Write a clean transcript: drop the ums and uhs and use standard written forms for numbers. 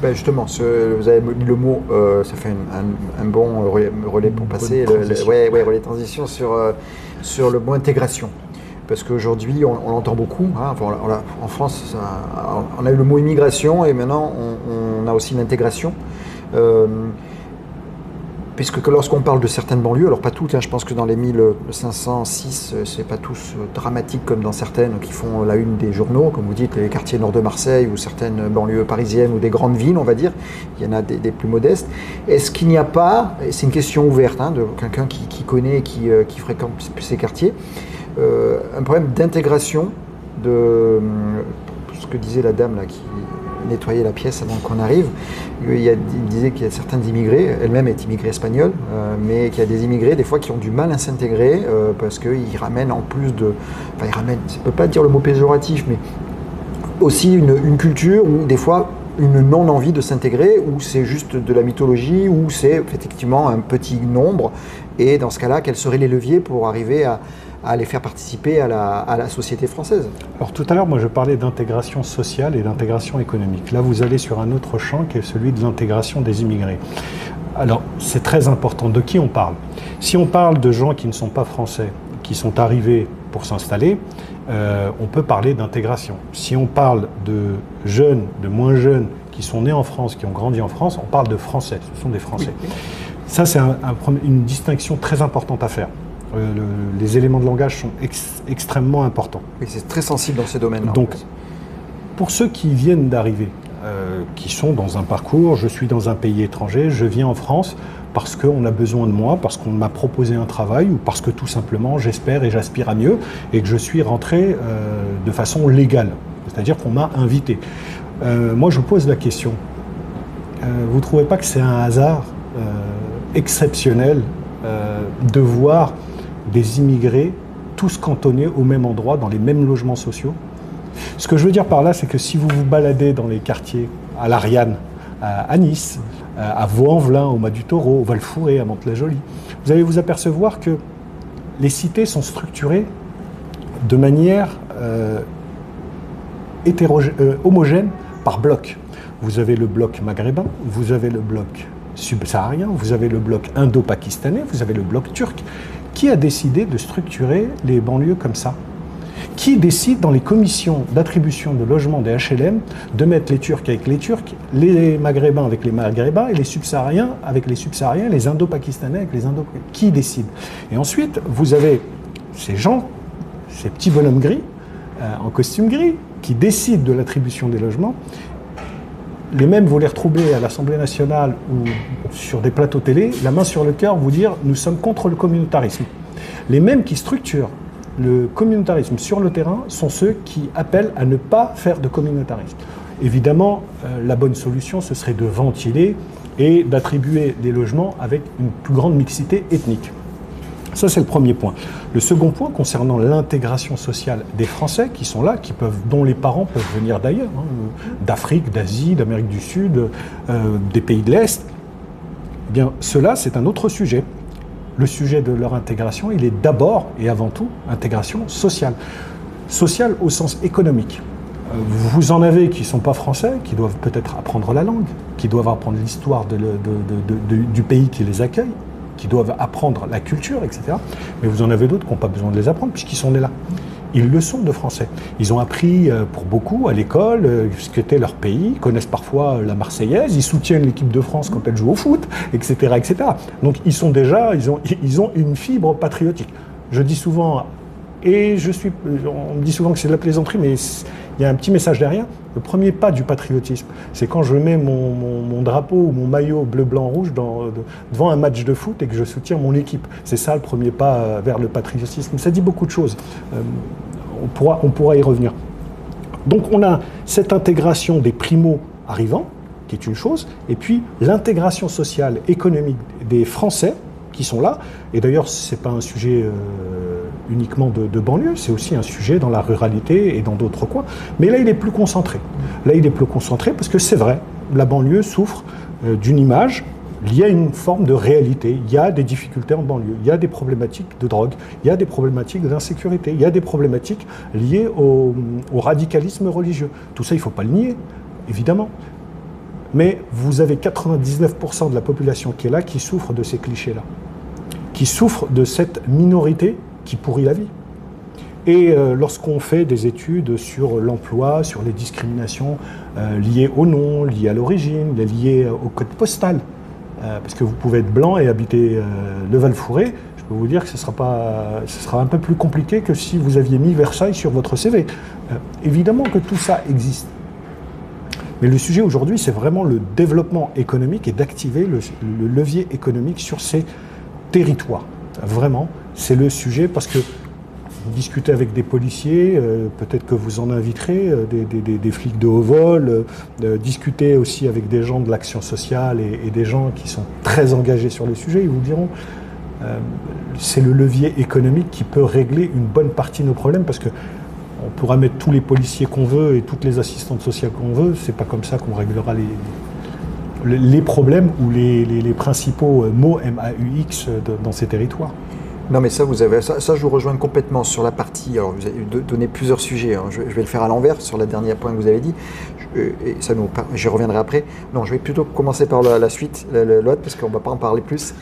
Ben justement, vous avez mis le mot, ça fait un bon relais pour passer, relais transition sur le mot intégration. Parce qu'aujourd'hui, on l'entend beaucoup. Hein, en France, on a eu le mot immigration et maintenant on a aussi l'intégration. Puisque lorsqu'on parle de certaines banlieues, alors pas toutes, hein, je pense que dans les 1506, c'est pas tous dramatiques comme dans certaines qui font la une des journaux, comme vous dites, les quartiers nord de Marseille ou certaines banlieues parisiennes ou des grandes villes, on va dire, il y en a des plus modestes. Est-ce qu'il n'y a pas, c'est une question ouverte, hein, de quelqu'un qui connaît, qui fréquente ces quartiers, un problème d'intégration de ce que disait la dame là qui nettoyer la pièce avant qu'on arrive. Il disait qu'il y a certains immigrés, elle-même est immigrée espagnole, mais qu'il y a des immigrés des fois qui ont du mal à s'intégrer parce qu'ils ramènent en plus de... Enfin, ils ramènent, je ne peux pas dire le mot péjoratif, mais aussi une culture où des fois une non-envie de s'intégrer, où c'est juste de la mythologie, où c'est effectivement un petit nombre, et dans ce cas-là, quels seraient les leviers pour arriver à les faire participer à la société française. Alors tout à l'heure, moi je parlais d'intégration sociale et d'intégration économique. Là, vous allez sur un autre champ qui est celui de l'intégration des immigrés. Alors, c'est très important. De qui on parle? Si on parle de gens qui ne sont pas français, qui sont arrivés pour s'installer, on peut parler d'intégration. Si on parle de jeunes, de moins jeunes, qui sont nés en France, qui ont grandi en France, on parle de Français. Ce sont des Français. Oui. Ça, c'est une distinction très importante à faire. Les éléments de langage sont extrêmement importants. Oui, c'est très sensible dans ces domaines-là. Donc, pour ceux qui viennent d'arriver, qui sont dans un parcours, je suis dans un pays étranger, je viens en France parce qu'on a besoin de moi, parce qu'on m'a proposé un travail ou parce que tout simplement j'espère et j'aspire à mieux et que je suis rentré de façon légale, c'est-à-dire qu'on m'a invité. Moi, je vous pose la question. Vous ne trouvez pas que c'est un hasard exceptionnel de voir des immigrés tous cantonnés au même endroit, dans les mêmes logements sociaux? Ce que je veux dire par là, c'est que si vous vous baladez dans les quartiers, à l'Ariane, à Nice, à Vaux-en-Velin, au Mas du Taureau, au Val-Fouré, à Mantes-la-Jolie, vous allez vous apercevoir que les cités sont structurées de manière homogène par bloc. Vous avez le bloc maghrébin, vous avez le bloc subsaharien, vous avez le bloc indo-pakistanais, vous avez le bloc turc. Qui a décidé de structurer les banlieues comme ça? Qui décide dans les commissions d'attribution de logements des HLM de mettre les Turcs avec les Turcs, les Maghrébins avec les Maghrébins et les Subsahariens avec les Subsahariens, les Indo-Pakistanais avec les Indo-Pakistanais? Qui décide? Et ensuite, vous avez ces gens, ces petits bonhommes gris, en costume gris, qui décident de l'attribution des logements. Les mêmes, vous les retrouvez à l'Assemblée nationale ou sur des plateaux télé, la main sur le cœur, vous dire « nous sommes contre le communautarisme ». Les mêmes qui structurent le communautarisme sur le terrain sont ceux qui appellent à ne pas faire de communautarisme. Évidemment, la bonne solution, ce serait de ventiler et d'attribuer des logements avec une plus grande mixité ethnique. Ça, c'est le premier point. Le second point, concernant l'intégration sociale des Français qui sont là, dont les parents peuvent venir d'ailleurs, hein, d'Afrique, d'Asie, d'Amérique du Sud, des pays de l'Est, eh bien, cela, c'est un autre sujet. Le sujet de leur intégration, il est d'abord et avant tout intégration sociale. Sociale au sens économique. Vous en avez qui ne sont pas français, qui doivent peut-être apprendre la langue, qui doivent apprendre l'histoire du pays qui les accueille, qui doivent apprendre la culture, etc. Mais vous en avez d'autres qui n'ont pas besoin de les apprendre puisqu'ils sont nés là. Ils le sont de français. Ils ont appris pour beaucoup à l'école ce qu'était leur pays, ils connaissent parfois la Marseillaise, ils soutiennent l'équipe de France quand elle joue au foot, etc., etc. Donc ils sont déjà, ils ont une fibre patriotique. Je dis souvent, on me dit souvent que c'est de la plaisanterie, mais il y a un petit message derrière. Le premier pas du patriotisme, c'est quand je mets mon drapeau ou mon maillot bleu, blanc, rouge devant un match de foot et que je soutiens mon équipe. C'est ça le premier pas vers le patriotisme. Ça dit beaucoup de choses. On pourra y revenir. Donc on a cette intégration des primo-arrivants, qui est une chose, et puis l'intégration sociale, économique des Français qui sont là. Et d'ailleurs, ce n'est pas un sujet uniquement de banlieue, c'est aussi un sujet dans la ruralité et dans d'autres coins. Mais là, il est plus concentré. Là, il est plus concentré parce que c'est vrai, la banlieue souffre d'une image liée à une forme de réalité. Il y a des difficultés en banlieue, il y a des problématiques de drogue, il y a des problématiques d'insécurité, il y a des problématiques liées au radicalisme religieux. Tout ça, il ne faut pas le nier, évidemment. Mais vous avez 99% de la population qui est là qui souffre de ces clichés-là, qui souffre de cette minorité qui pourrit la vie. Et lorsqu'on fait des études sur l'emploi, sur les discriminations liées au nom, liées à l'origine, liées au code postal, parce que vous pouvez être blanc et habiter le Val-Fouré, je peux vous dire que ce sera un peu plus compliqué que si vous aviez mis Versailles sur votre CV. Évidemment que tout ça existe. Mais le sujet aujourd'hui, c'est vraiment le développement économique et d'activer le levier économique sur ces territoires. Vraiment, c'est le sujet parce que vous discutez avec des policiers, peut-être que vous en inviterez, des flics de haut vol, discutez aussi avec des gens de l'action sociale et des gens qui sont très engagés sur le sujet, ils vous diront c'est le levier économique qui peut régler une bonne partie de nos problèmes parce que on pourra mettre tous les policiers qu'on veut et toutes les assistantes sociales qu'on veut, c'est pas comme ça qu'on réglera les problèmes ou les principaux mots MAUX dans ces territoires. Non, mais ça, ça, je vous rejoins complètement sur la partie. Alors, vous avez donné plusieurs sujets. Hein. Je vais le faire à l'envers sur le dernier point que vous avez dit. Et ça j'y reviendrai après. Non, je vais plutôt commencer par la suite, l'autre, parce qu'on ne va pas en parler plus.